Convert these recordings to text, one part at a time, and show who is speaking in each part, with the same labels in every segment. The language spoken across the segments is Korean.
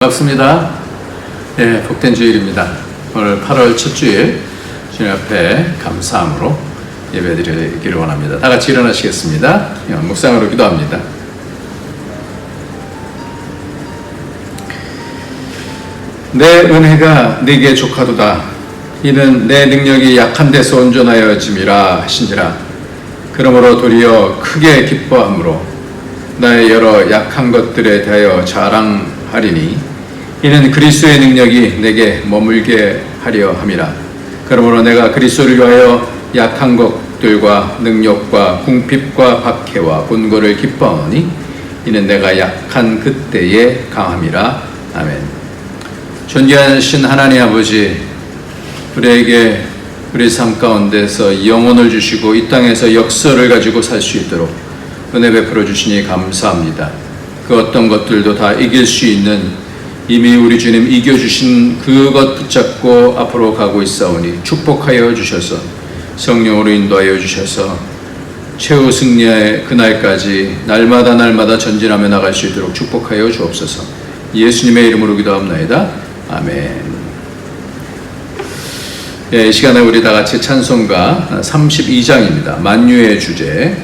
Speaker 1: 반갑습니다. 네, 복된 주일입니다. 오늘 8월 첫 주일 주님 앞에 감사함으로 예배드리기를 원합니다. 다 같이 일어나시겠습니다. 묵상으로 기도합니다. 내 은혜가 네게 족하도다. 이는 내 능력이 약한 데서 온전하여 짐이라 하신지라. 그러므로 도리어 크게 기뻐함으로 나의 여러 약한 것들에 대하여 자랑하리니 이는 그리스도의 능력이 내게 머물게 하려 함이라. 그러므로 내가 그리스도를 위하여 약한 것들과 능력과 궁핍과 박해와 곤고를 기뻐하니 이는 내가 약한 그때에 강함이라. 아멘. 존귀하신 하나님 아버지, 우리에게 우리 삶 가운데서 영혼을 주시고 이 땅에서 역사를 가지고 살 수 있도록 은혜 베풀어 주시니 감사합니다. 그 어떤 것들도 다 이길 수 있는 이미 우리 주님 이겨주신 그것 붙잡고 앞으로 가고 있사오니 축복하여 주셔서 성령으로 인도하여 주셔서 최후 승리의 그날까지 날마다 전진하며 나갈 수 있도록 축복하여 주옵소서. 예수님의 이름으로 기도합나이다. 아멘. 이 시간에 우리 다 같이 찬송가 32장입니다. 만유의 주제.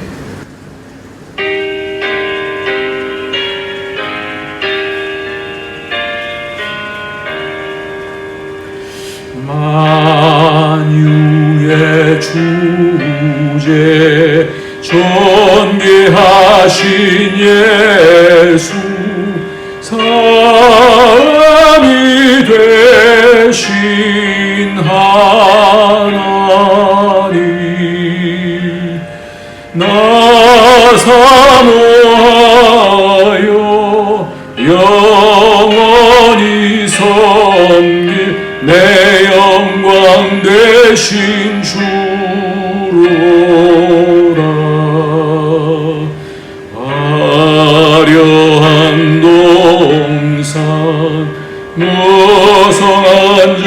Speaker 2: 만유의 주제 존귀하신 예수 사람이 되신 하나님 나 사모하여 영원히 섬길 내 영광 되신 주로라. 화려한 동산 무성한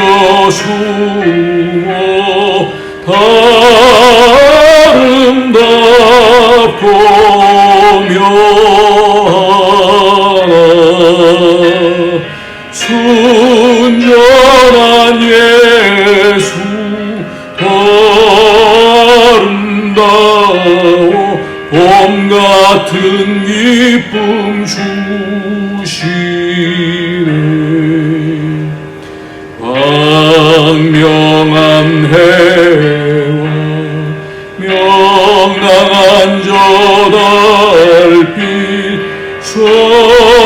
Speaker 2: 저수모 아름답고 묘하나 순전한 예수 더 아름다워 봄 같은 기쁨 주시네. 광명한 해와 명랑한 저 달빛 수많은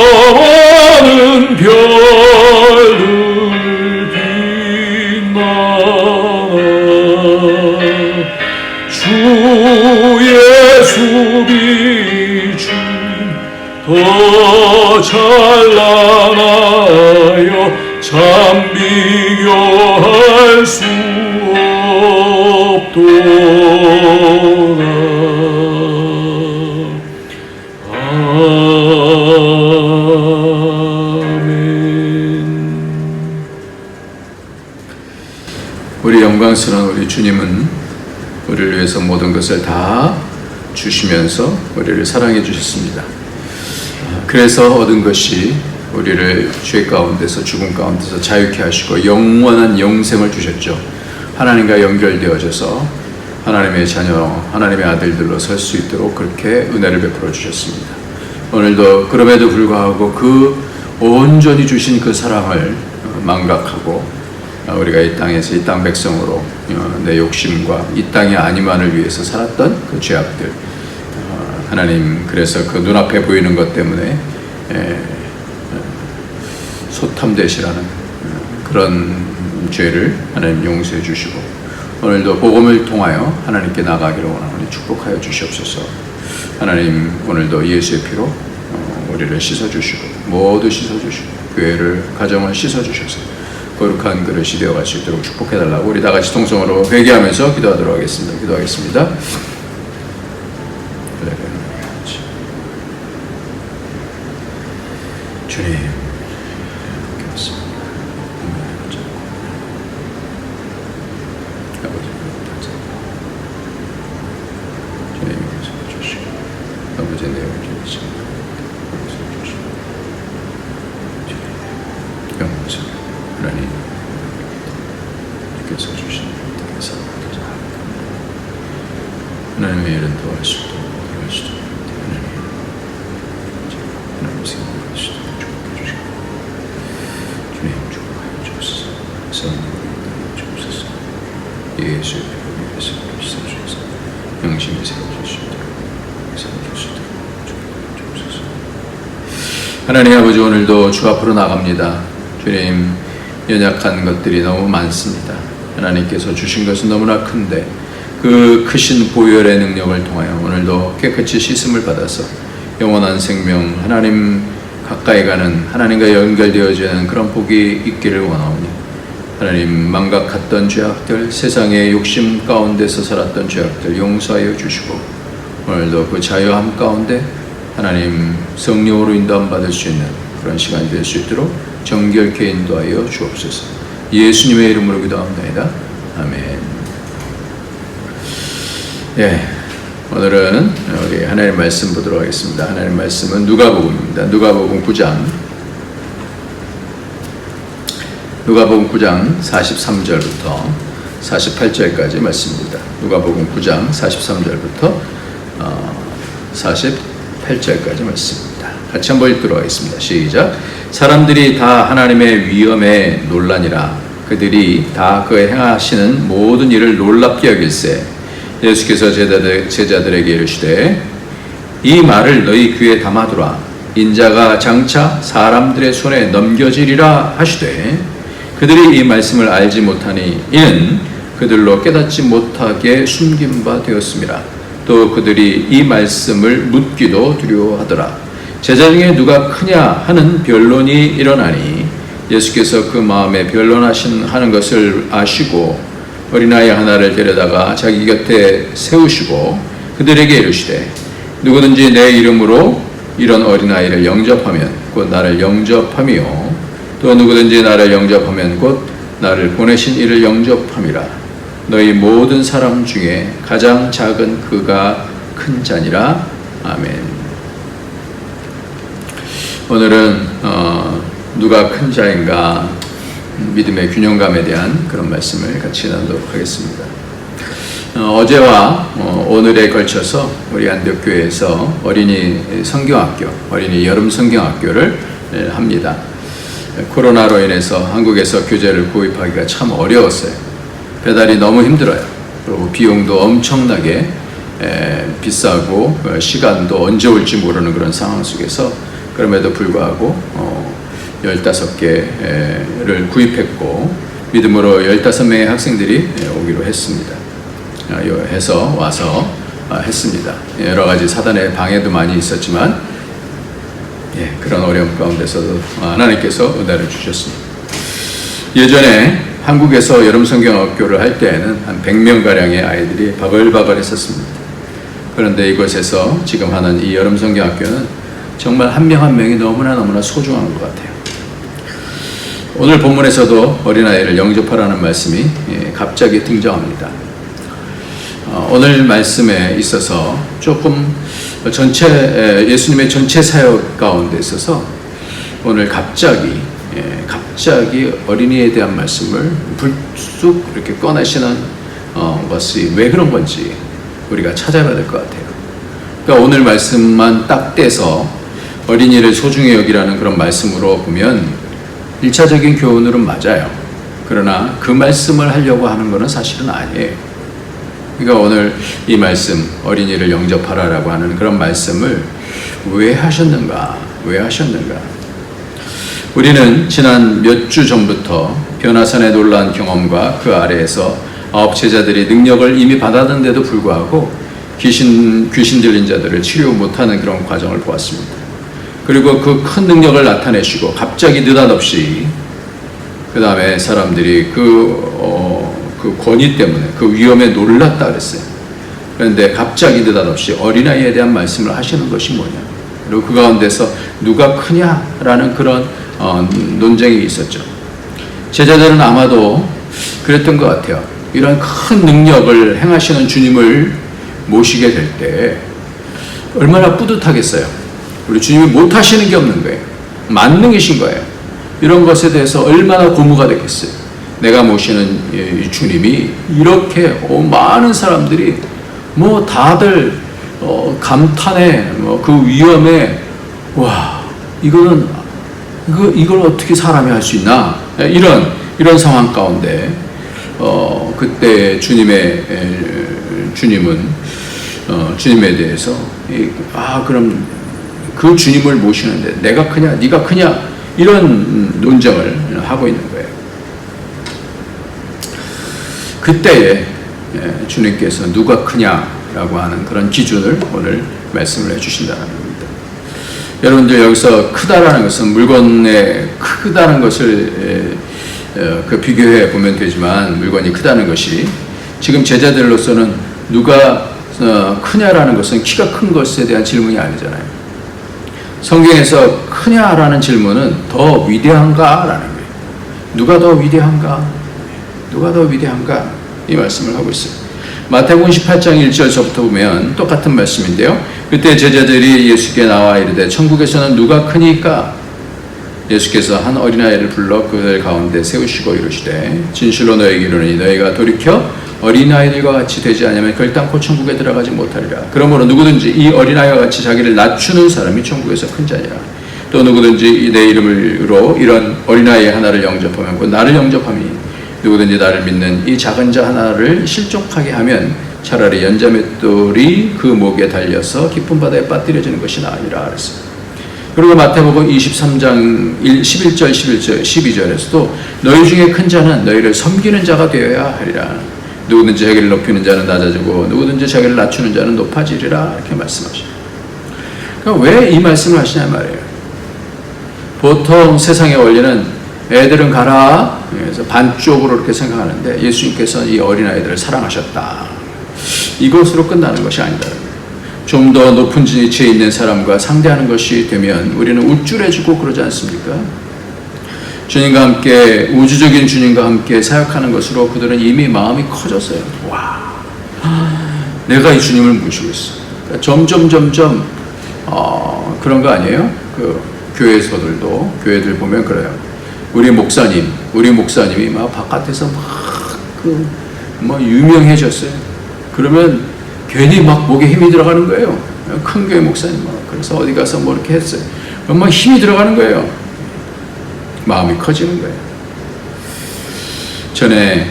Speaker 2: 별들 빛나 주 예수 비춘 더 찬란하여 참 비교할 수 없도다.
Speaker 1: 우리 영광스러운 우리 주님은 우리를 위해서 모든 것을 다 주시면서 우리를 사랑해 주셨습니다. 그래서 얻은 것이 우리를 죄 가운데서 죽음 가운데서 자유케 하시고 영원한 영생을 주셨죠. 하나님과 연결되어져서 하나님의 자녀, 하나님의 아들들로 설 수 있도록 그렇게 은혜를 베풀어 주셨습니다. 오늘도 그럼에도 불구하고 그 온전히 주신 그 사랑을 망각하고 우리가 이 땅에서 이 땅 백성으로 내 욕심과 이 땅의 아니만을 위해서 살았던 그 죄악들, 하나님 그래서 그 눈앞에 보이는 것 때문에 소탐되시라는 그런 죄를 하나님 용서해 주시고 오늘도 복음을 통하여 하나님께 나가기를 원하오니 축복하여 주시옵소서. 하나님 오늘도 예수의 피로 우리를 씻어주시고 모두 씻어주시고 교회를 가정을 씻어주셔서 거룩한 그릇이 되어갈 수 있도록 축복해달라고 우리 다같이 통성으로 회개하면서 기도하도록 하겠습니다. 기도하겠습니다. 주님 아버지 내 영혼을 주시옵소서. 영광 하나님 주께서 주신 대사 하나님의 일은 더할 수도 더할 수도 하나님 생각할 수도 축복해 주시고 주님 축복하여 주옵소서. 성령님 주옵소서. 예수의 피로 위해서 주옵소서. 영심이 세워주시옵소서. 하나님 아버지, 오늘도 주 앞으로 나갑니다. 주님, 연약한 것들이 너무 많습니다. 하나님께서 주신 것은 너무나 큰데 그 크신 보혈의 능력을 통하여 오늘도 깨끗이 씻음을 받아서 영원한 생명, 하나님 가까이 가는, 하나님과 연결되어지는 그런 복이 있기를 원하오니 하나님, 망각했던 죄악들, 세상의 욕심 가운데서 살았던 죄악들 용서하여 주시고 오늘도 그 자유함 가운데 하나님 성령으로 인도함 받을 수 있는 그런 시간이 될 수 있도록 정결케 인도하여 주옵소서. 예수님의 이름으로 기도합니다. 아멘. 예, 오늘은 우리 하나님 말씀 보도록 하겠습니다. 하나님 말씀은 누가복음입니다. 누가복음 9장 43절부터 48절까지 말씀입니다. 누가복음 9장 43절부터 48절까지 말씀입니다. 같이 한번 읽도록 하겠습니다. 시작. 사람들이 다 하나님의 위엄에 놀라니라. 그들이 다 그 행하시는 모든 일을 놀랍게 여길세 예수께서 제자들에게 이르시되 이 말을 너희 귀에 담아두라. 인자가 장차 사람들의 손에 넘겨지리라 하시되 그들이 이 말씀을 알지 못하니 이는 그들로 깨닫지 못하게 숨긴 바 되었습니다. 또 그들이 이 말씀을 묻기도 두려워하더라. 제자 중에 누가 크냐 하는 변론이 일어나니 예수께서 그 마음에 변론하는 것을 아시고 어린아이 하나를 데려다가 자기 곁에 세우시고 그들에게 이르시되 누구든지 내 이름으로 이런 어린아이를 영접하면 곧 나를 영접함이요 또 누구든지 나를 영접하면 곧 나를 보내신 이를 영접함이라. 너희 모든 사람 중에 가장 작은 그가 큰 자니라. 아멘. 오늘은 누가 큰 자인가, 믿음의 균형감에 대한 그런 말씀을 같이 나누도록 하겠습니다. 어제와 오늘에 걸쳐서 우리 안덕교회에서 어린이 성경학교, 어린이 여름 성경학교를 합니다. 코로나로 인해서 한국에서 교재를 구입하기가 참 어려웠어요. 배달이 너무 힘들어요. 그리고 비용도 엄청나게 비싸고 시간도 언제 올지 모르는 그런 상황 속에서 그럼에도 불구하고 15개를 구입했고 믿음으로 15명의 학생들이 오기로 했습니다. 해서 와서 했습니다. 여러 가지 사단의 방해도 많이 있었지만 그런 어려움 가운데서도 하나님께서 은혜를 주셨습니다. 예전에 한국에서 여름 성경학교를 할 때에는 한 100명가량의 아이들이 바글바글 했었습니다. 그런데 이곳에서 지금 하는 이 여름 성경학교는 정말 한 명 한 명이 너무나 소중한 것 같아요. 오늘 본문에서도 어린아이를 영접하라는 말씀이 갑자기 등장합니다. 오늘 말씀에 있어서 조금 예수님의 전체 사역 가운데 있어서 오늘 갑자기 어린이에 대한 말씀을 불쑥 이렇게 꺼내시는 것이 왜 그런 건지 우리가 찾아봐야 될 것 같아요. 그러니까 오늘 말씀만 딱 떼서 어린이를 소중히 여기라는 그런 말씀으로 보면 1차적인 교훈으로는 맞아요. 그러나 그 말씀을 하려고 하는 것은 사실은 아니에요. 그러니까 오늘 이 말씀, 어린이를 영접하라라고 하는 그런 말씀을 왜 하셨는가? 우리는 지난 몇 주 전부터 변화산의 놀라운 경험과 그 아래에서 9 제자들이 능력을 이미 받았는데도 불구하고 귀신 들린 자들을 치료 못하는 그런 과정을 보았습니다. 그리고 그 큰 능력을 나타내시고 갑자기 느닷없이 그 다음에 사람들이 그 권위 때문에 그 위험에 놀랐다 그랬어요. 그런데 갑자기 느닷없이 어린아이에 대한 말씀을 하시는 것이 뭐냐. 그리고 그 가운데서 누가 크냐라는 그런 논쟁이 있었죠. 제자들은 아마도 그랬던 것 같아요. 이런 큰 능력을 행하시는 주님을 모시게 될 때 얼마나 뿌듯하겠어요. 우리 주님이 못하시는 게 없는 거예요. 만능이신 거예요. 이런 것에 대해서 얼마나 고무가 됐겠어요. 내가 모시는 이 주님이 이렇게 많은 사람들이 뭐 다들 감탄에 그 위험에 와 이걸 어떻게 사람이 할 수 있나 이런 상황 가운데 그때 주님은 주님에 대해서 그럼 그 주님을 모시는데 내가 크냐 네가 크냐 이런 논쟁을 하고 있는 거예요. 그때에 주님께서 누가 크냐라고 하는 그런 기준을 오늘 말씀을 해주신다는 겁니다. 여러분들 여기서 크다라는 것은 물건에 크다는 것을 비교해 보면 되지만 물건이 크다는 것이 지금 제자들로서는 누가 크냐라는 것은 키가 큰 것에 대한 질문이 아니잖아요. 성경에서 크냐라는 질문은 더 위대한가라는 거예요. 누가 더 위대한가? 누가 더 위대한가? 이 말씀을 하고 있어요. 마태복음 18장 1절서부터 보면 똑같은 말씀인데요. 그때 제자들이 예수께 나와 이르되 천국에서는 누가 크니까? 예수께서 한 어린아이를 불러 그들 가운데 세우시고 이르시되 진실로 너희에게 이르노니 너희가 돌이켜 어린아이들과 같이 되지 않으면 결단코 천국에 들어가지 못하리라. 그러므로 누구든지 이 어린아이와 같이 자기를 낮추는 사람이 천국에서 큰 자니라. 또 누구든지 내 이름으로 이런 어린아이 하나를 영접하면 곧 나를 영접함이 누구든지 나를 믿는 이 작은 자 하나를 실족하게 하면 차라리 연자맷돌이 그 목에 달려서 깊은 바다에 빠뜨려지는 것이 나으리라 그랬어요. 그리고 마태복음 23장 11절, 12절에서도 너희 중에 큰 자는 너희를 섬기는 자가 되어야 하리라. 누구든지 자기를 높이는 자는 낮아지고 누구든지 자기를 낮추는 자는 높아지리라 이렇게 말씀하셔요. 그러니까 왜 이 말씀을 하시냐 말이에요. 보통 세상의 원리는 애들은 가라 그래서 반쪽으로 이렇게 생각하는데 예수님께서는 이 어린아이들을 사랑하셨다. 이것으로 끝나는 것이 아니다. 좀 더 높은 지위에 있는 사람과 상대하는 것이 되면 우리는 우쭐해지고 그러지 않습니까? 주님과 함께 우주적인 주님과 함께 사역하는 것으로 그들은 이미 마음이 커졌어요. 와, 내가 이 주님을 모시고 있어. 그러니까 점점 그런 거 아니에요? 그 교회들 보면 그래요. 우리 목사님이 막 바깥에서 막 유명해졌어요. 그러면 괜히 막 목에 힘이 들어가는 거예요. 큰 교회 목사님 그래서 어디 가서 뭐 이렇게 했어요. 막 힘이 들어가는 거예요. 마음이 커지는 거예요. 전에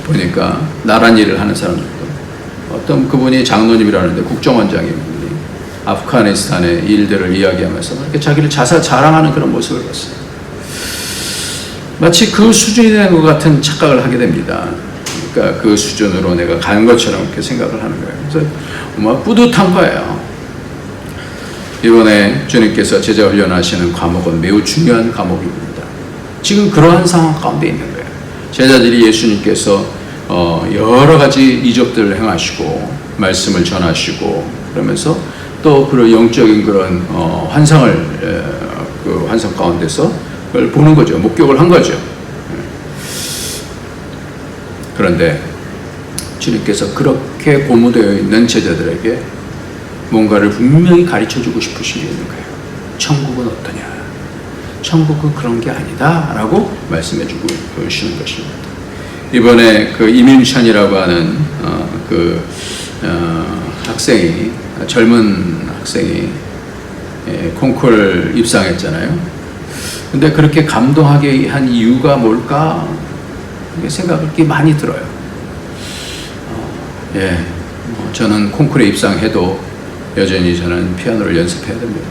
Speaker 1: 보니까 나란 일을 하는 사람들도 어떤 그분이 장로님이라는데 국정원장이 아프가니스탄의 일들을 이야기하면서 이렇게 자기를 자랑하는 그런 모습을 봤어요. 마치 그 수준이 되는 것 같은 착각을 하게 됩니다. 그러니까 그 수준으로 내가 가는 것처럼 이렇게 생각을 하는 거예요. 그래서 막 뿌듯한 거예요. 이번에 주님께서 제자 훈련하시는 과목은 매우 중요한 과목입니다. 지금 그러한 상황 가운데 있는 거예요. 제자들이 예수님께서 여러 가지 이적들을 행하시고 말씀을 전하시고 그러면서 또 그런 영적인 그런 환상을 그 환상 가운데서 그걸 보는 거죠. 목격을 한 거죠. 그런데 주님께서 그렇게 고무되어 있는 제자들에게 뭔가를 분명히 가르쳐주고 싶으신 게 있는 거예요. 천국은 어떠냐? 천국은 그런 게 아니다 라고 말씀해주고 계시는 것입니다. 이번에 그 이민찬이라고 하는 학생이 젊은 학생이 콩쿨 입상했잖아요. 근데 그렇게 감동하게 한 이유가 뭘까? 생각이 많이 들어요. 저는 콩쿨에 입상해도 여전히 저는 피아노를 연습해야 됩니다.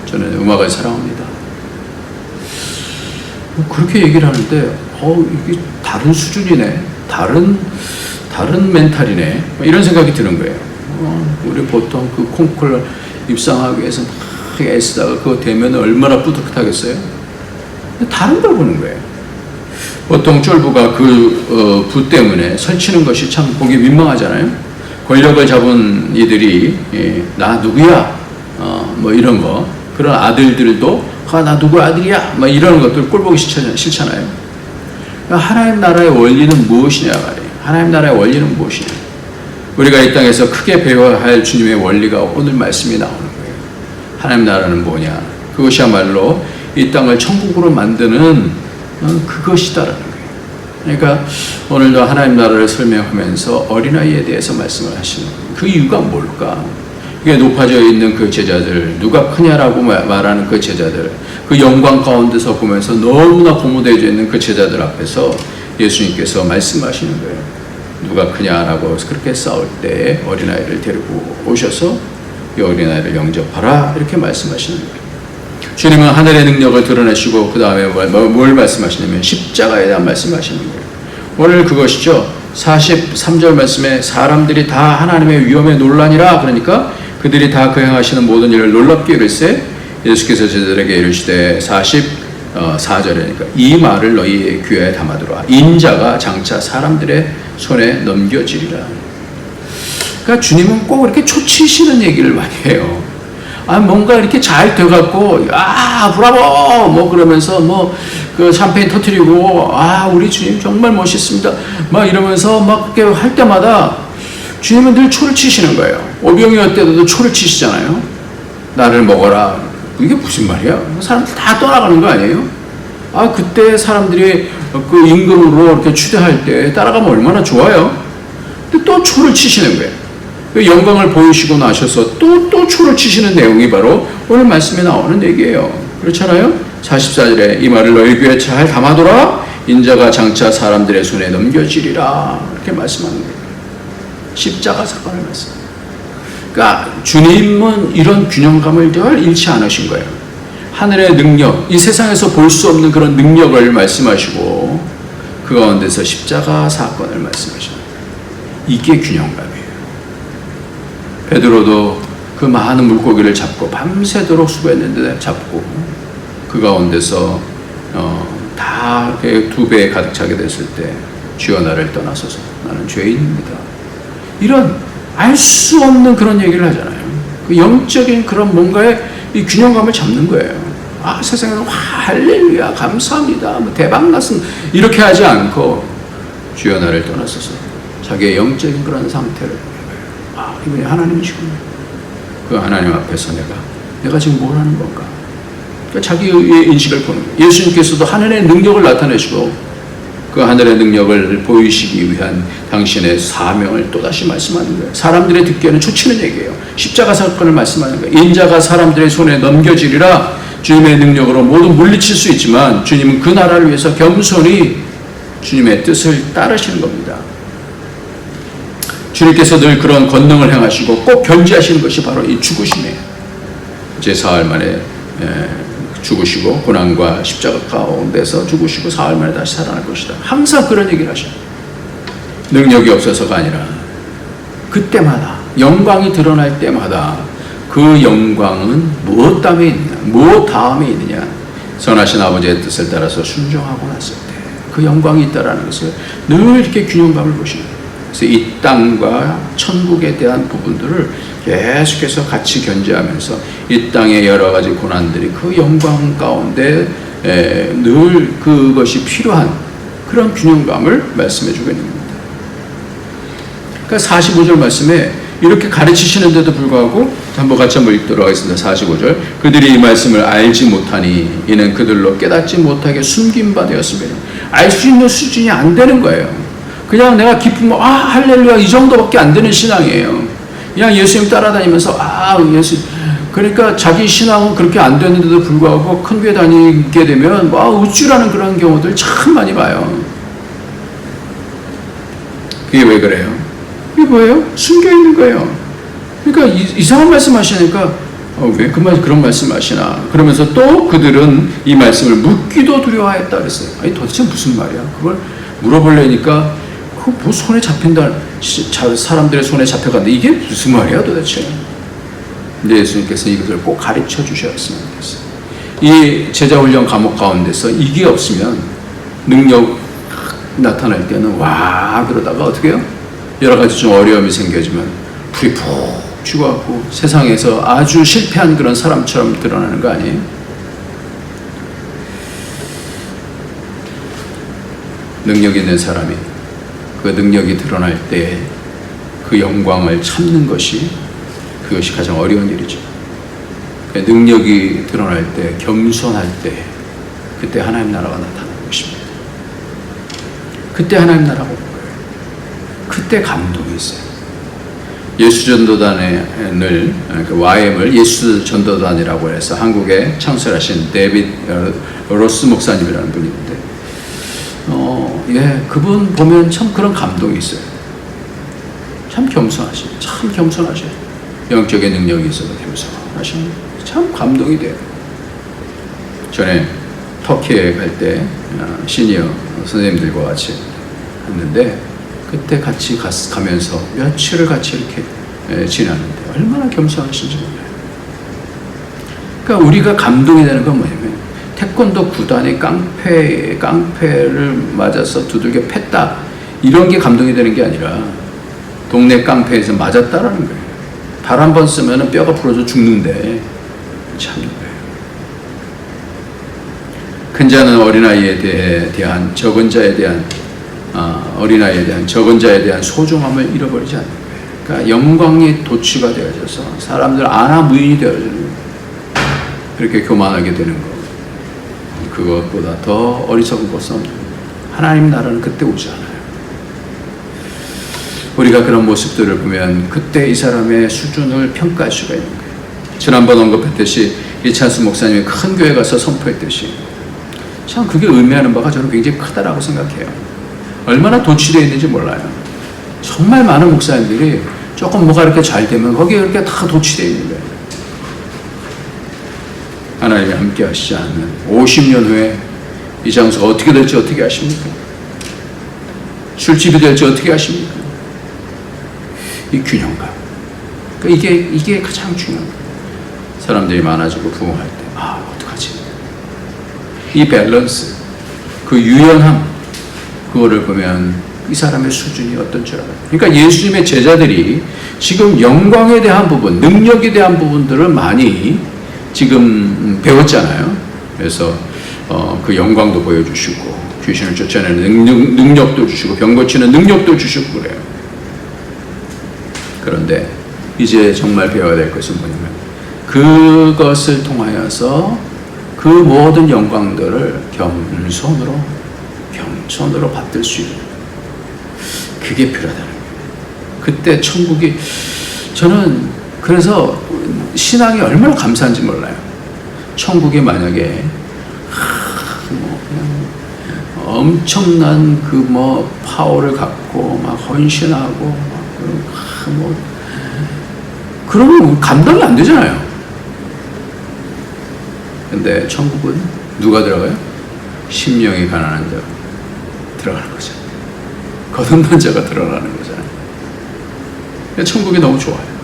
Speaker 1: 저는 음악을 사랑합니다. 그렇게 얘기를 하는데 이게 다른 수준이네, 다른 멘탈이네 이런 생각이 드는 거예요. 우리 보통 그 콩쿨 입상하기 위해서 막 애쓰다가 그거 되면 얼마나 뿌듯하겠어요? 다른 걸 보는 거예요. 보통 쫄부가 부 때문에 설치는 것이 참 보기 민망하잖아요. 권력을 잡은 이들이 나 누구야? 뭐 이런 거 그런 아들들도 나 누구 아들이야? 막 이런 것들 꼴보기 싫잖아요. 하나님 나라의 원리는 무엇이냐 말이에요. 하나님 나라의 원리는 무엇이냐? 우리가 이 땅에서 크게 배워야 할 주님의 원리가 오늘 말씀이 나오는 거예요. 하나님 나라는 뭐냐? 그것이야말로 이 땅을 천국으로 만드는 그것이다라는 거예요. 그러니까 오늘도 하나님 나라를 설명하면서 어린아이에 대해서 말씀을 하시는 거예요. 그 이유가 뭘까? 이게 높아져 있는 그 제자들, 누가 크냐라고 말하는 그 제자들, 그 영광 가운데서 보면서 너무나 고무되어져 있는 그 제자들 앞에서 예수님께서 말씀하시는 거예요. 누가 크냐라고 그렇게 싸울 때 어린아이를 데리고 오셔서 이 어린아이를 영접하라 이렇게 말씀하시는 거예요. 주님은 하늘의 능력을 드러내시고 그 다음에 뭘 말씀하시냐면 십자가에 대한 말씀하시는 거예요. 오늘 그것이죠. 43절 말씀에 사람들이 다 하나님의 위엄에 놀라니라. 그러니까 그들이 다 그 행하시는 모든 일을 놀랍게 이르시되 예수께서 제자들에게 이르시되 44절이니까 이 말을 너희의 귀에 담아두라. 인자가 장차 사람들의 손에 넘겨지리라. 그러니까 주님은 꼭 이렇게 초치시는 얘기를 많이 해요. 뭔가 이렇게 잘 돼갖고, 브라보! 뭐 그러면서 그 샴페인 터뜨리고, 우리 주님 정말 멋있습니다. 막 이러면서 막 그렇게 할 때마다 주님은 늘 초를 치시는 거예요. 오병이어 때도 초를 치시잖아요. 나를 먹어라. 이게 무슨 말이야? 사람들 다 떠나가는 거 아니에요? 그때 사람들이 그 임금으로 이렇게 추대할 때 따라가면 얼마나 좋아요? 근데 또 초를 치시는 거예요. 영광을 보이시고 나셔서 또 초를 치시는 내용이 바로 오늘 말씀에 나오는 얘기예요. 그렇잖아요? 44절에 이 말을 너희 귀에 잘 담아둬라. 인자가 장차 사람들의 손에 넘겨지리라. 이렇게 말씀하는 거예요. 십자가 사건을 말씀. 그러니까 주님은 이런 균형감을 늘 잃지 않으신 거예요. 하늘의 능력, 이 세상에서 볼 수 없는 그런 능력을 말씀하시고 그 가운데서 십자가 사건을 말씀하시는 거예요. 이게 균형감이에요. 베드로도 그 많은 물고기를 잡고 밤새도록 수고했는데 잡고 그 가운데서 다 2배에 가득 차게 됐을 때 주여 나를 떠나소서 나는 죄인입니다. 이런 알 수 없는 그런 얘기를 하잖아요. 그 영적인 그런 뭔가의 이 균형감을 잡는 거예요. 세상에서 할렐루야 감사합니다 대박났습니다 이렇게 하지 않고 주여 나를 떠나소서 자기의 영적인 그런 상태를 이분이 하나님이시군요. 그 하나님 앞에서 내가 지금 뭘 하는 건가? 그러니까 자기의 인식을 보는 거예요. 예수님께서도 하늘의 능력을 나타내시고 그 하늘의 능력을 보이시기 위한 당신의 사명을 또다시 말씀하는 거예요. 사람들의 듣기에는 초치는 얘기예요. 십자가 사건을 말씀하는 거예요. 인자가 사람들의 손에 넘겨지리라. 주님의 능력으로 모두 물리칠 수 있지만 주님은 그 나라를 위해서 겸손히 주님의 뜻을 따르시는 겁니다. 주님께서 늘 그런 권능을 행하시고 꼭 견지하시는 것이 바로 이 죽으심이에요. 이제 사흘 만에 죽으시고 고난과 십자가 가운데서 죽으시고 사흘 만에 다시 살아날 것이다. 항상 그런 얘기를 하셔요. 능력이 없어서가 아니라 그때마다 영광이 드러날 때마다 그 영광은 무엇 다음에 있느냐, 무엇 다음에 있느냐. 선하신 아버지의 뜻을 따라서 순종하고 났을 때 그 영광이 있다라는 것을 늘 이렇게 균형감을 보시는 거예요. 그래서 이 땅과 천국에 대한 부분들을 계속해서 같이 견지하면서 이 땅의 여러 가지 고난들이 그 영광 가운데 늘 그것이 필요한 그런 균형감을 말씀해 주고 있는 겁니다. 그러니까 45절 말씀에 이렇게 가르치시는데도 불구하고 한번 같이 한번 읽도록 하겠습니다. 45절 그들이 이 말씀을 알지 못하니 이는 그들로 깨닫지 못하게 숨긴 바 되었으며 알 수 있는 수준이 안 되는 거예요. 그냥 내가 기쁘면 할렐루야 이 정도밖에 안 되는 신앙이에요. 그냥 예수님 따라다니면서 예수 그러니까 자기 신앙은 그렇게 안 되는데도 불구하고 큰 교회 다니게 되면 우쭐하는 그런 경우들 참 많이 봐요. 그게 왜 그래요? 이게 뭐예요? 숨겨 있는 거예요. 그러니까 이상한 말씀 하시니까 왜 그런 말씀 하시나? 그러면서 또 그들은 이 말씀을 묻기도 두려워했다 그랬어요. 도대체 무슨 말이야? 그걸 물어보려니까 뭐 손에 잡힌다, 사람들의 손에 잡혀간다. 이게 무슨 말이야 도대체? 근데 예수님께서 이것을 꼭 가르쳐 주셨으면 좋겠어요. 이 제자훈련 과목 가운데서 이게 없으면 능력 나타날 때는 그러다가 어떻게 해요? 여러 가지 좀 어려움이 생겨지면 불이 푹 죽어갖고 세상에서 아주 실패한 그런 사람처럼 드러나는 거 아니에요? 능력 있는 사람이 그 능력이 드러날 때 그 영광을 참는 것이 그것이 가장 어려운 일이죠. 능력이 드러날 때, 겸손할 때, 그때 하나님 나라가 나타나는 것입니다. 그때 하나님 나라가 오는 거예요. 그때 감동이 있어요. 예수전도단을, YM을 예수전도단이라고 해서 한국에 창설하신 데이빗 로스 목사님이라는 분이 있는데, 그분 보면 참 그런 감동이 있어요. 참 겸손하셔요. 영적인 능력이 있어서 겸손하시는, 참 감동이 돼요. 전에 터키에 갈 때 시니어 선생님들과 같이 갔는데, 그때 같이 가면서 며칠을 같이 이렇게 지나는데 얼마나 겸손하신지 몰라요. 그러니까 우리가 감동이 되는 건 뭐냐면, 태권도 구단이 깡패를 맞아서 두들겨 팼다, 이런 게 감동이 되는 게 아니라 동네 깡패에서 맞았다라는 거예요. 발 한 번 쓰면 뼈가 부러져 죽는데 참는 거예요. 큰 자는 어린아이에 대한 적은 자에 대한 어린아이에 대한 적은 자에 대한 소중함을 잃어버리지 않는 거예요. 그러니까 영광이 도취가 되어져서 사람들 아나무인이 되어지는 거예요. 그렇게 교만하게 되는 거, 그것보다 더 어리석은 것은 없는 거예요. 하나님 나라는 그때 오지 않아요. 우리가 그런 모습들을 보면 그때 이 사람의 수준을 평가할 수가 있는 거예요. 지난번 언급했듯이 이찬수 목사님이 큰 교회 가서 선포했듯이, 참 그게 의미하는 바가 저는 굉장히 크다라고 생각해요. 얼마나 도취되어 있는지 몰라요. 정말 많은 목사님들이 조금 뭐가 이렇게 잘 되면 거기에 이렇게 다 도취되어 있는 거예요. 하나님이 함께 하시지 않으면 50년 후에 이 장소가 어떻게 될지 어떻게 아십니까? 술집이 될지 어떻게 아십니까? 이 균형감. 그러니까 이게 가장 중요한 거예요. 사람들이 많아지고 부흥할 때, 어떡하지? 이 밸런스, 그 유연함, 그거를 보면 이 사람의 수준이 어떤 줄 알아요. 그러니까 예수님의 제자들이 지금 영광에 대한 부분, 능력에 대한 부분들을 많이 지금 배웠잖아요. 그래서 그 영광도 보여주시고, 귀신을 쫓아내는 능력도 주시고, 병 고치는 능력도 주시고 그래요. 그런데 이제 정말 배워야 될 것은 뭐냐면, 그것을 통하여서 그 모든 영광들을 겸손으로 받들 수 있는, 그게 필요하다는 거예요. 그때 천국이, 저는 그래서 신앙이 얼마나 감사한지 몰라요. 천국이 만약에 그냥 엄청난 파워를 갖고 막 헌신하고 그러면 감당이 안 되잖아요. 근데 천국은 누가 들어가요? 심령이 가난한 자가 들어가는 거죠. 거듭난 자가 들어가는 거잖아요. 천국이 너무 좋아요.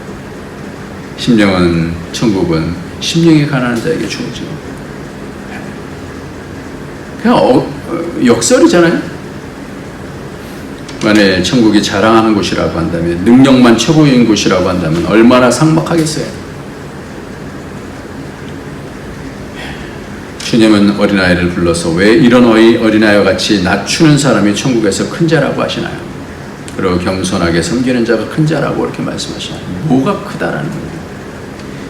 Speaker 1: 천국은 심령이 가난한 자에게 주어지고, 그냥 역설이잖아요. 만일 천국이 자랑하는 곳이라고 한다면, 능력만 최고인 곳이라고 한다면 얼마나 삭막하겠어요. 주님은 어린아이를 불러서 왜 이런 어린아이와 같이 낮추는 사람이 천국에서 큰 자라고 하시나요? 그리고 겸손하게 섬기는 자가 큰 자라고 이렇게 말씀하시나요? 뭐가 크다라는 거예요?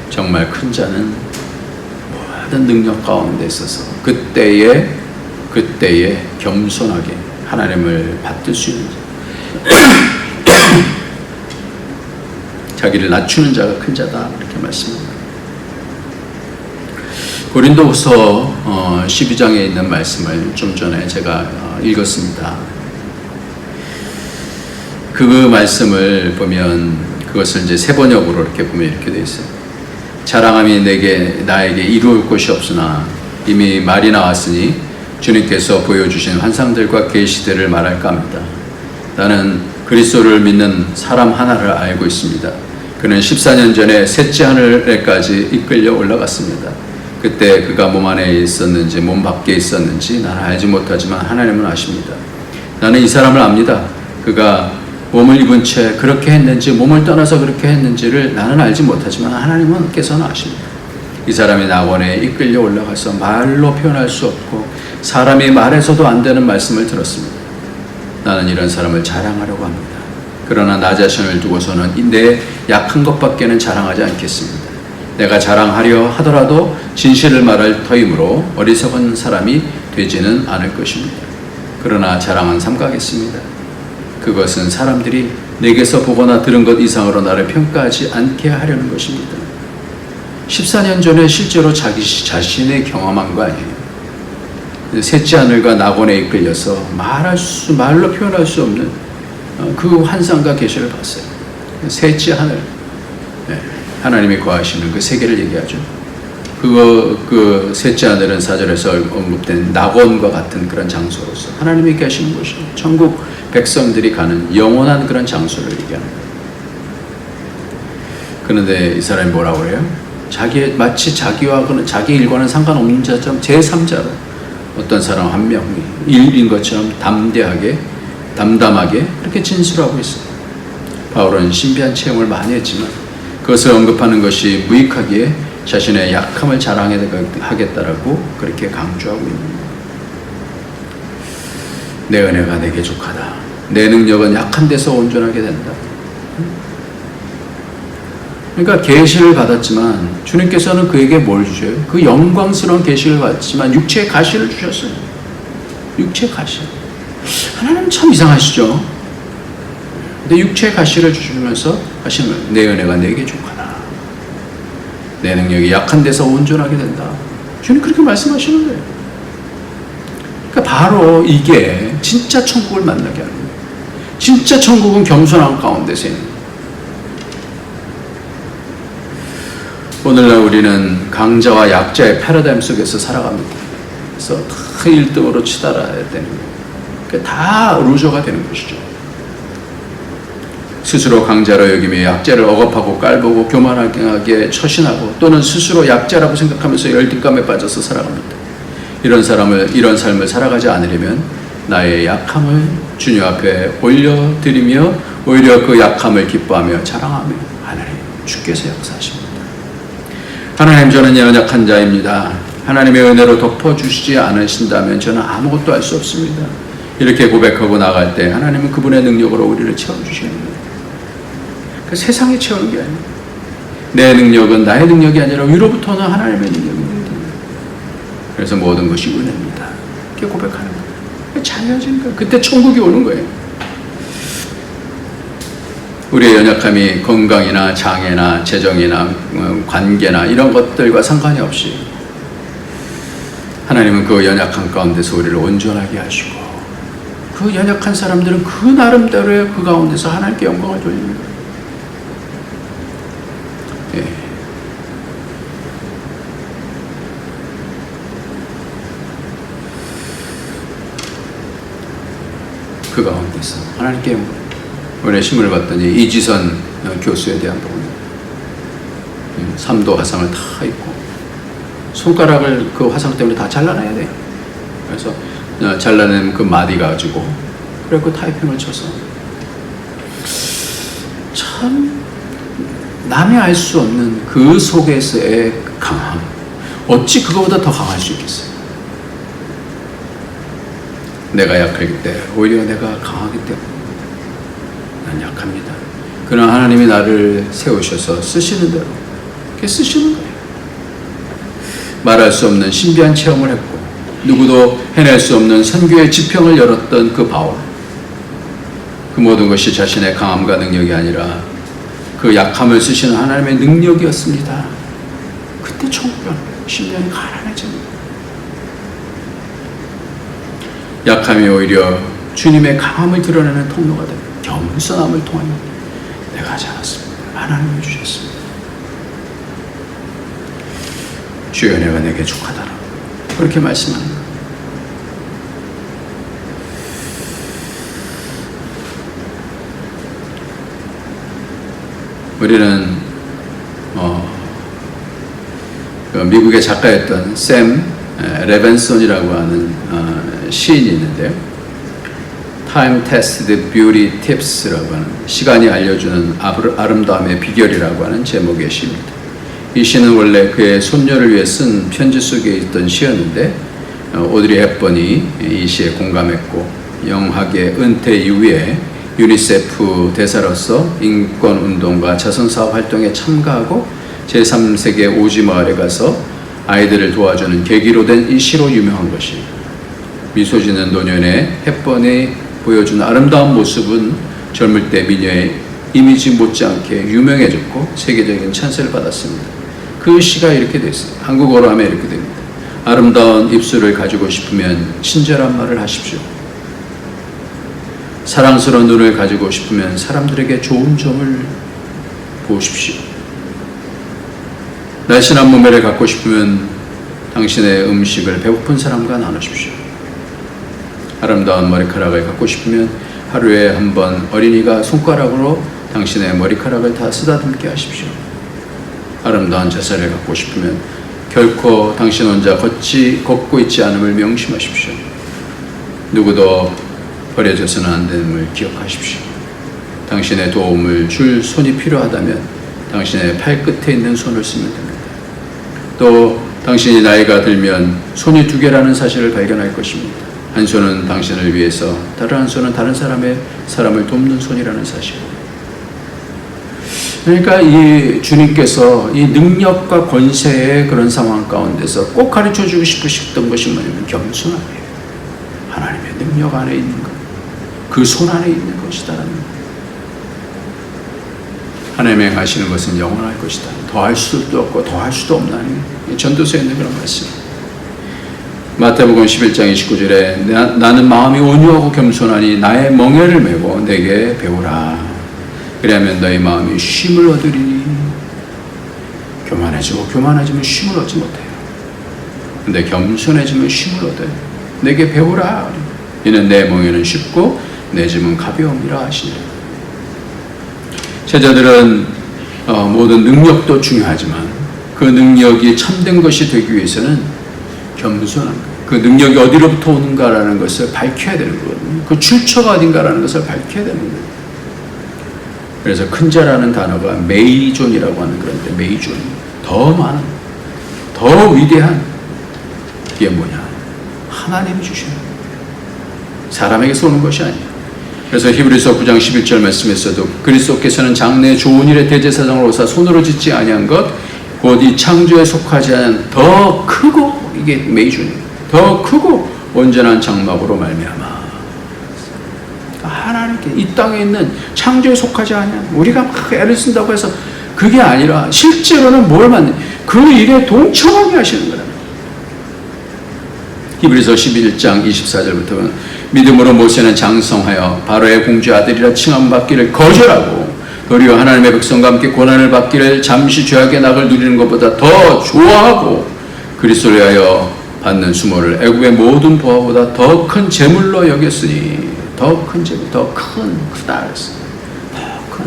Speaker 1: 정말 큰 자는 모든 능력 가운데 있어서 그때에 겸손하게 하나님을 받들 수 있는 자, 자기를 낮추는 자가 큰 자다, 이렇게 말씀합니다. 고린도후서 12장에 있는 말씀을 좀 전에 제가 읽었습니다. 그 말씀을 보면, 그것을 이제 세 번역으로 이렇게 보면 이렇게 되어 있어요. 자랑함이 나에게 이루을 것이 없으나 이미 말이 나왔으니 주님께서 보여주신 환상들과 계시들을 말할까 합니다. 나는 그리스도를 믿는 사람 하나를 알고 있습니다. 그는 14년 전에 셋째 하늘에까지 이끌려 올라갔습니다. 그때 그가 몸 안에 있었는지 몸 밖에 있었는지 나는 알지 못하지만 하나님은 아십니다. 나는 이 사람을 압니다. 그가 몸을 입은 채 그렇게 했는지 몸을 떠나서 그렇게 했는지를 나는 알지 못하지만 하나님께서는 아십니다. 이 사람이 낙원에 이끌려 올라가서 말로 표현할 수 없고 사람이 말해서도 안 되는 말씀을 들었습니다. 나는 이런 사람을 자랑하려고 합니다. 그러나 나 자신을 두고서는 내 약한 것밖에는 자랑하지 않겠습니다. 내가 자랑하려 하더라도 진실을 말할 터이므로 어리석은 사람이 되지는 않을 것입니다. 그러나 자랑은 삼가겠습니다. 그것은 사람들이 내게서 보거나 들은 것 이상으로 나를 평가하지 않게 하려는 것입니다. 14년 전에 실제로 자기 자신의 경험한 거 아니에요. 셋째 하늘과 낙원에 이끌려서 말로 표현할 수 없는 그 환상과 계시를 봤어요. 셋째 하늘, 하나님이 거하시는 그 세계를 얘기하죠. 그 셋째 하늘은 4절에서 언급된 낙원과 같은 그런 장소로서 하나님이 계시는 곳이죠. 천국 백성들이 가는 영원한 그런 장소를 얘기하는 거예요. 그런데 이 사람이 뭐라고 그래요? 마치 자기 일과는 상관없는 자처럼 제3자로 어떤 사람 한 명이 일인 것처럼 담담하게 그렇게 진술하고 있어요. 바울은 신비한 체험을 많이 했지만 그것을 언급하는 것이 무익하기에 자신의 약함을 자랑하겠다라고 그렇게 강조하고 있는 거예요. 내 은혜가 내게 족하다. 내 능력은 약한 데서 온전하게 된다. 그러니까 계시를 받았지만 주님께서는 그에게 뭘 주셔요? 그 영광스러운 계시를 받았지만 육체의 가시를 주셨어요. 육체의 가시. 하나님 참 이상하시죠? 근데 육체의 가시를 주시면서 하시면 내 은혜가 내게 족하다. 내 능력이 약한 데서 온전하게 된다. 주님 그렇게 말씀하시는 거예요. 그러니까 바로 이게 진짜 천국을 만나게 하는 거예요. 진짜 천국은 겸손한 가운데서 있는 거예요. 오늘날 우리는 강자와 약자의 패러다임 속에서 살아갑니다. 그래서 다 1등으로 치달아야 되는 거예요. 그러니까 다 루저가 되는 것이죠. 스스로 강자로 여기며 약자를 억압하고 깔보고 교만하게 처신하고 또는 스스로 약자라고 생각하면서 열등감에 빠져서 살아갑니다. 이런 삶을 살아가지 않으려면 나의 약함을 주님 앞에 올려드리며 오히려 그 약함을 기뻐하며 자랑하며 하나님 주께서 역사하십니다. 하나님 저는 연약한 자입니다. 하나님의 은혜로 덮어주시지 않으신다면 저는 아무것도 할 수 없습니다. 이렇게 고백하고 나갈 때 하나님은 그분의 능력으로 우리를 채워주시는 거예요. 그 세상이 채우는 게 아니에요. 내 능력은 나의 능력이 아니라 위로부터는 하나님의 능력입니다. 그래서 모든 것이 은혜입니다. 이렇게 고백하는 거예요. 자유해지는 거예요. 그때 천국이 오는 거예요. 우리의 연약함이 건강이나 장애나 재정이나 관계나 이런 것들과 상관이 없이 하나님은 그 연약한 가운데서 우리를 온전하게 하시고 그 연약한 사람들은 그 나름대로의 그 가운데서 하나님께 영광을 돌립니다. 예. 그 가운데서 하나님께 영광. 이번에 신문을 봤더니 이지선 교수에 대한 부분 3도 화상을 다 입고 손가락을 그 화상 때문에 다 잘라내야 돼요. 그래서 잘라낸 그 마디 가지고 그리고 타이핑을 쳐서 참 남이 알 수 없는 그 속에서의 강함, 어찌 그거보다 더 강할 수 있겠어요? 내가 약하기 때문에 오히려 내가 강하기 때문에 난 약합니다. 그러나 하나님이 나를 세우셔서 쓰시는 대로 이렇게 쓰시는 거예요. 말할 수 없는 신비한 체험을 했고 누구도 해낼 수 없는 선교의 지평을 열었던 그 바울, 그 모든 것이 자신의 강함과 능력이 아니라 그 약함을 쓰시는 하나님의 능력이었습니다. 그때 천국은 심령이 가난해집니다. 약함이 오히려 주님의 강함을 드러내는 통로가 됩니다. 겸손함을 통하여 내가 하지 않았습니다. 하나님이 주셨습니다. 주의 은혜가 내게 족하다라 그렇게 말씀하는 거예요. 우리는 그 미국의 작가였던 샘 레벤손이라고 하는 시인이 있는데요. Time Tested Beauty Tips라고 하는 시간이 알려주는 아름다움의 비결이라고 하는 제목의 시입니다. 이 시는 원래 그의 손녀를 위해 쓴 편지 속에 있던 시였는데 오드리 헵번이 이 시에 공감했고 영학의 은퇴 이후에 유니세프 대사로서 인권운동과 자선사업 활동에 참가하고 제3세계 오지 마을에 가서 아이들을 도와주는 계기로 된 이 시로 유명한 것이, 미소 짓는 노년의 햇번에 보여준 아름다운 모습은 젊을 때 미녀의 이미지 못지않게 유명해졌고 세계적인 찬사를 받았습니다. 그 시가 이렇게 됐어요. 한국어로 하면 이렇게 됩니다. 아름다운 입술을 가지고 싶으면 친절한 말을 하십시오. 사랑스러운 눈을 가지고 싶으면 사람들에게 좋은 점을 보십시오. 날씬한 몸매를 갖고 싶으면 당신의 음식을 배고픈 사람과 나누십시오. 아름다운 머리카락을 갖고 싶으면 하루에 한 번 어린이가 손가락으로 당신의 머리카락을 다 쓰다듬게 하십시오. 아름다운 자세를 갖고 싶으면 결코 당신 혼자 걷고 있지 않음을 명심하십시오. 누구도 버려져서는 안 됨을 기억하십시오. 당신의 도움을 줄 손이 필요하다면 당신의 팔끝에 있는 손을 쓰면 됩니다. 또 당신이 나이가 들면 손이 2개라는 사실을 발견할 것입니다. 한 손은 당신을 위해서, 다른 한 손은 다른 사람을 돕는 손이라는 사실. 그러니까 이 주님께서 이 능력과 권세의 그런 상황 가운데서 꼭 가르쳐주고 싶으셨던 것이 뭐냐면 겸손함이에요. 하나님의 능력 안에 있는 것, 그 손 안에 있는 것이다라는 것. 하나님의 행하시는 것은 영원할 것이다. 더할 수도 없고 더할 수도 없나니, 전도서에 있는 그런 말씀. 마태복음 11장 29절에 나는 마음이 온유하고 겸손하니 나의 멍에를 메고 내게 배우라. 그리하면 너희 마음이 쉼을 얻으리니. 교만해지면 쉼을 얻지 못해요. 근데 겸손해지면 쉼을 얻어요. 내게 배우라. 이는 내 멍에는 쉽고 내 짐은 가벼움이라 하시니라. 제자들은 모든 능력도 중요하지만 그 능력이 참된 것이 되기 위해서는 겸손한 거예요. 그 능력이 어디로부터 오는가라는 것을 밝혀야 되는 거거든요. 그 출처가 어딘가라는 것을 밝혀야 되는 거예요. 그래서 큰 자라는 단어가 메이존이라고 하는 그런데, 메이존, 더 많은, 더 위대한, 이게 뭐냐? 하나님이 주시는 거예요. 사람에게서 오는 것이 아니에요. 그래서 히브리서 9장 11절 말씀에서도 그리스도께서는 장래 좋은 일의 대제사장을 오사 손으로 짓지 아니한 것, 곧 이 창조에 속하지 않은 더 크고, 이게 메이존이에요. 더 크고 온전한 장막으로 말미암아. 하나님께 이 땅에 있는 창조에 속하지 않은, 우리가 막 애를 쓴다고 해서 그게 아니라 실제로는 뭘 만든, 그 일에 동참하게 하시는 거라는 거예요. 히브리서 11장 24절부터 믿음으로 모세는 장성하여 바로의 공주 아들이라 칭함받기를 거절하고 도리어 하나님의 백성과 함께 고난을 받기를 잠시 죄악의 낙을 누리는 것보다 더 좋아하고 그리스도를 위하여 받는 수모를 애굽의 모든 보화보다 더 큰 재물로 여겼으니, 더 큰 재물, 더 크다 그랬어. 더 큰,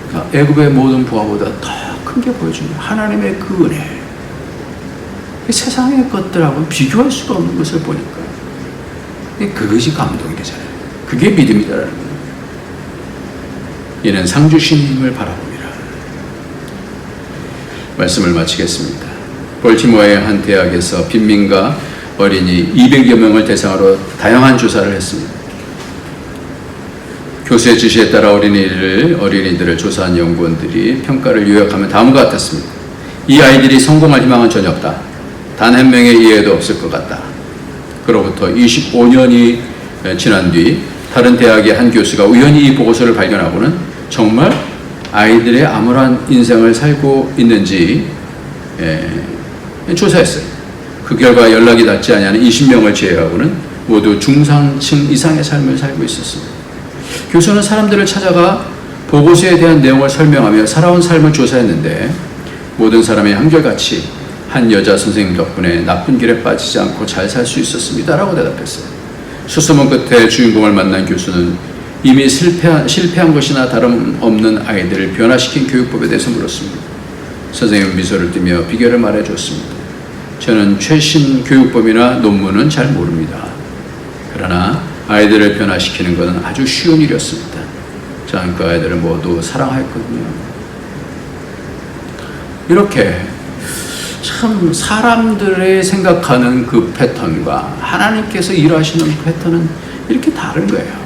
Speaker 1: 그러니까 애굽의 모든 보화보다 더 큰 게 보여주는 하나님의 그 은혜. 세상의 것들하고 비교할 수가 없는 것을 보니까 그것이 감동이 되잖아요. 그게 믿음이다라는 거예요. 이는 상 주신 힘을 바라봅니다. 말씀을 마치겠습니다. 볼티모어의 한 대학에서 빈민가 어린이 200여 명을 대상으로 다양한 조사를 했습니다. 교수의 지시에 따라 어린이들을 조사한 연구원들이 평가를 요약하면 다음과 같았습니다. 이 아이들이 성공할 희망은 전혀 없다. 단 한 명의 이해도 없을 것 같다. 그로부터 25년이 지난 뒤 다른 대학의 한 교수가 우연히 이 보고서를 발견하고는 정말 아이들의 암울한 인생을 살고 있는지 조사했어요. 그 결과 연락이 닿지 아니하는 20명을 제외하고는 모두 중상층 이상의 삶을 살고 있었습니다. 교수는 사람들을 찾아가 보고서에 대한 내용을 설명하며 살아온 삶을 조사했는데 모든 사람이 한결같이 한 여자 선생님 덕분에 나쁜 길에 빠지지 않고 잘 살 수 있었습니다 라고 대답했어요. 수소문 끝에 주인공을 만난 교수는 이미 실패한 것이나 다름없는 아이들을 변화시킨 교육법에 대해서 물었습니다. 선생님은 미소를 띠며 비결을 말해줬습니다. 저는 최신 교육법이나 논문은 잘 모릅니다. 그러나 아이들을 변화시키는 것은 아주 쉬운 일이었습니다. 저는 그 아이들을 모두 사랑했거든요. 이렇게 참 사람들의 생각하는 그 패턴과 하나님께서 일하시는 패턴은 이렇게 다른 거예요.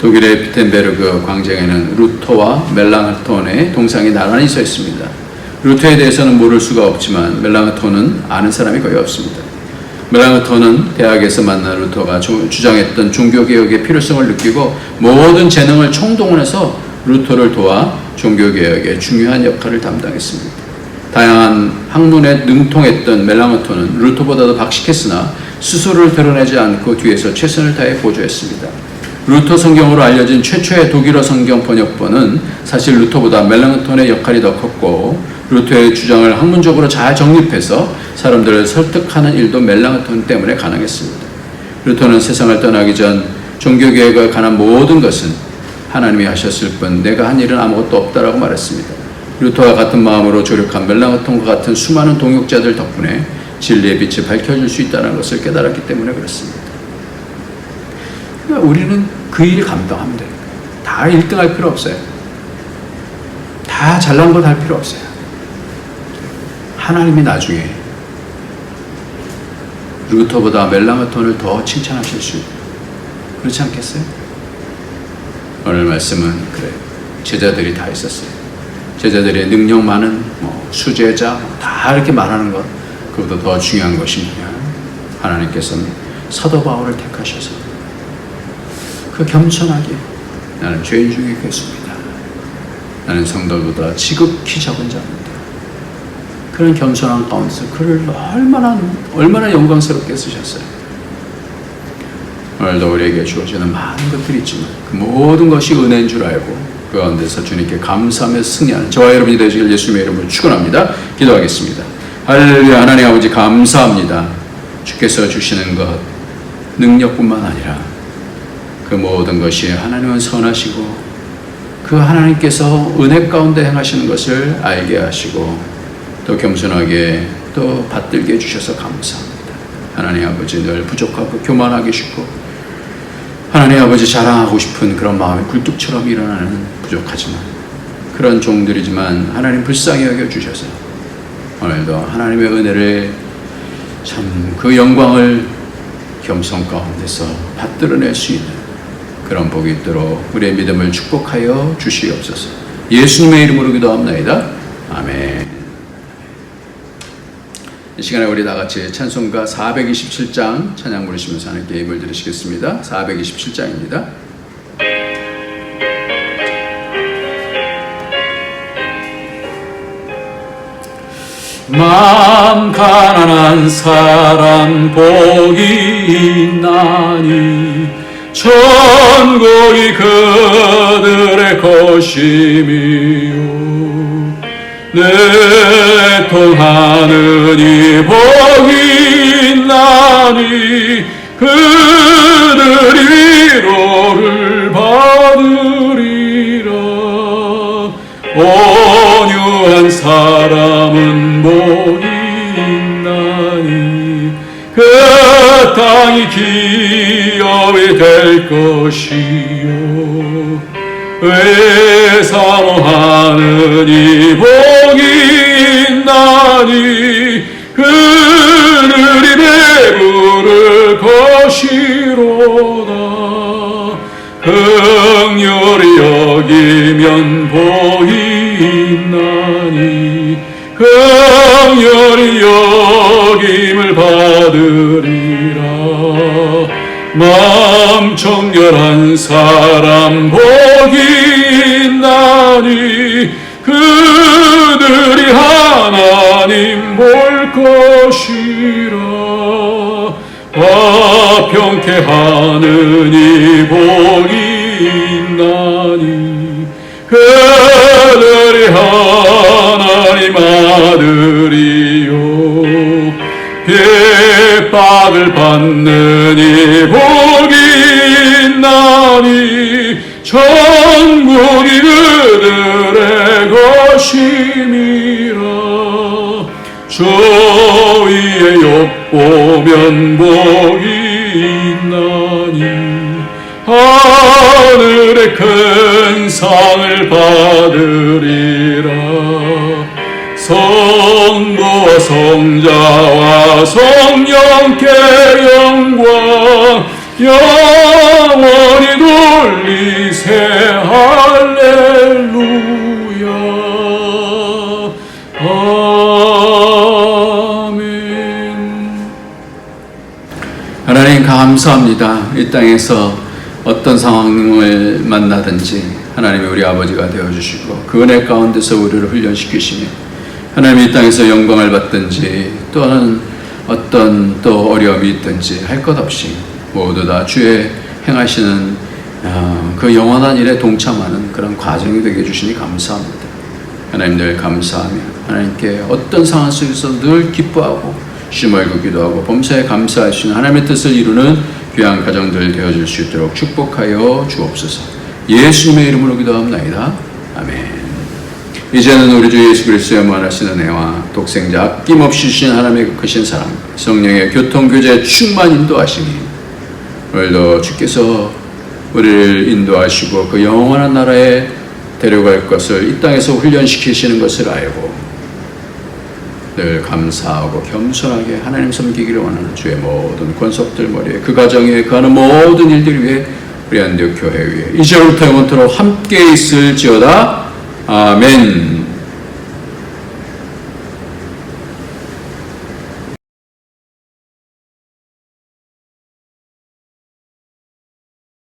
Speaker 1: 독일의 비텐베르그 광장에는 루터와 멜랑흐톤의 동상이 나란히 서 있습니다. 루터에 대해서는 모를 수가 없지만 멜랑흐톤은 아는 사람이 거의 없습니다. 멜랑흐톤은 대학에서 만난 루터가 주장했던 종교개혁의 필요성을 느끼고 모든 재능을 총동원해서 루터를 도와 종교개혁에 중요한 역할을 담당했습니다. 다양한 학문에 능통했던 멜랑흐톤은 루터보다도 박식했으나 스스로를 드러내지 않고 뒤에서 최선을 다해 보조했습니다. 루터 성경으로 알려진 최초의 독일어 성경 번역본은 사실 루터보다 멜랑흐톤의 역할이 더 컸고 루터의 주장을 학문적으로 잘 정립해서 사람들을 설득하는 일도 멜랑흐톤 때문에 가능했습니다. 루터는 세상을 떠나기 전 종교개혁에 관한 모든 것은 하나님이 하셨을 뿐 내가 한 일은 아무것도 없다라고 말했습니다. 루터와 같은 마음으로 조력한 멜랑흐톤과 같은 수많은 동역자들 덕분에 진리의 빛이 밝혀질 수 있다는 것을 깨달았기 때문에 그렇습니다. 그러니까 우리는 그 일 감당하면 됩니다. 다 1등 할 필요 없어요. 다 잘난 것 할 필요 없어요. 하나님이 나중에 루터보다 멜랑흐톤을 더 칭찬하실 수 있고 그렇지 않겠어요? 오늘 말씀은 그래요. 제자들이 다 있었어요. 제자들의 능력 많은 수제자 다 이렇게 말하는 것 그보다 더 중요한 것이 뭐냐? 하나님께서는 사도 바울을 택하셔서 그 겸손하게 나는 죄인 중에 괴수입니다. 나는 성도보다 지극히 적은 자입니다. 그런 겸손한 가운데서 그를 얼마나 영광스럽게 쓰셨어요. 오늘도 우리에게 주어지는 많은 것들이 있지만 그 모든 것이 은혜인 줄 알고 그 가운데서 주님께 감사하며 승리하는 저와 여러분이 되시길 예수님의 이름으로 축원합니다. 기도하겠습니다. 할렐루야. 하나님 아버지 감사합니다. 주께서 주시는 것 능력뿐만 아니라 그 모든 것이 하나님은 선하시고 그 하나님께서 은혜 가운데 행하시는 것을 알게 하시고 또 겸손하게 또 받들게 해주셔서 감사합니다. 하나님 아버지 늘 부족하고 교만하기 쉽고 하나님 아버지 자랑하고 싶은 그런 마음이 굴뚝처럼 일어나는 부족하지만 그런 종들이지만 하나님 불쌍히 여겨주셔서 오늘도 하나님의 은혜를 참 그 영광을 겸손 가운데서 받들어낼 수 있는 그런 복이 있도록 우리의 믿음을 축복하여 주시옵소서. 예수님의 이름으로 기도합나이다. 아멘. 이 시간에 우리 다 같이 찬송가 427장 찬양 부르시면서 하나님께 예물 드리시겠습니다. 427장입니다.
Speaker 2: 마음 가난한 사람 복이 있나니 천국이 그들의 것이미요 내통하는 이 복이 있나니 그들이 위로를 받으리라 온유한 사람은 복이 있나니 그 땅이 기업이 될 것이요 외사모하는 이 복이 있나니 그들이 배부를 것이로다 긍휼히 여기면 복이 있나니 긍휼히 여김을 받으리라 마음 정결한 사람 복이 있나니 그들이 하나님 볼 것이라 화평케 하는 이 복이 있나니 그들이 하나님 아들이요 핍박을 받는 이 복이 있나니 천국이 그들의 것임이라 주 위에 욕보면 복이 있나니 하늘의 큰 상을 받으리라 성부와 성자와 성령께 영광 영원히 돌리리라
Speaker 1: 하나님 감사합니다. 이 땅에서 어떤 상황을 만나든지 하나님이 우리 아버지가 되어주시고 그 은혜 가운데서 우리를 훈련시키시며 하나님이 이 땅에서 영광을 받든지 또는 어떤 또 어려움이 있든지 할 것 없이 모두 다 주의 행하시는 그 영원한 일에 동참하는 그런 과정이 되게 해주시니 감사합니다. 하나님 늘 감사하며 하나님께 어떤 상황 속에서 늘 기뻐하고 쉬멀고 기도하고 범사에 감사하시는 하나님의 뜻을 이루는 귀한 가정들 되어줄 수 있도록 축복하여 주옵소서. 예수님의 이름으로 기도합나이다. 아멘. 이제는 우리 주 예수 그리스도의 무한하신 은혜와 독생자 아낌없이 주신 하나님의 크신 사랑 성령의 교통교제 충만 인도하시니 오늘도 주께서 우리를 인도하시고 그 영원한 나라에 데려갈 것을 이 땅에서 훈련시키시는 것을 알고 늘 감사하고 겸손하게 하나님 섬기기를 원하는 주의 모든 권속들 머리에 그 가정에 그 하는 모든 일들 위해 우리 안디옥 교회 위에 이제부터 영원토록 함께 있을지어다. 아멘.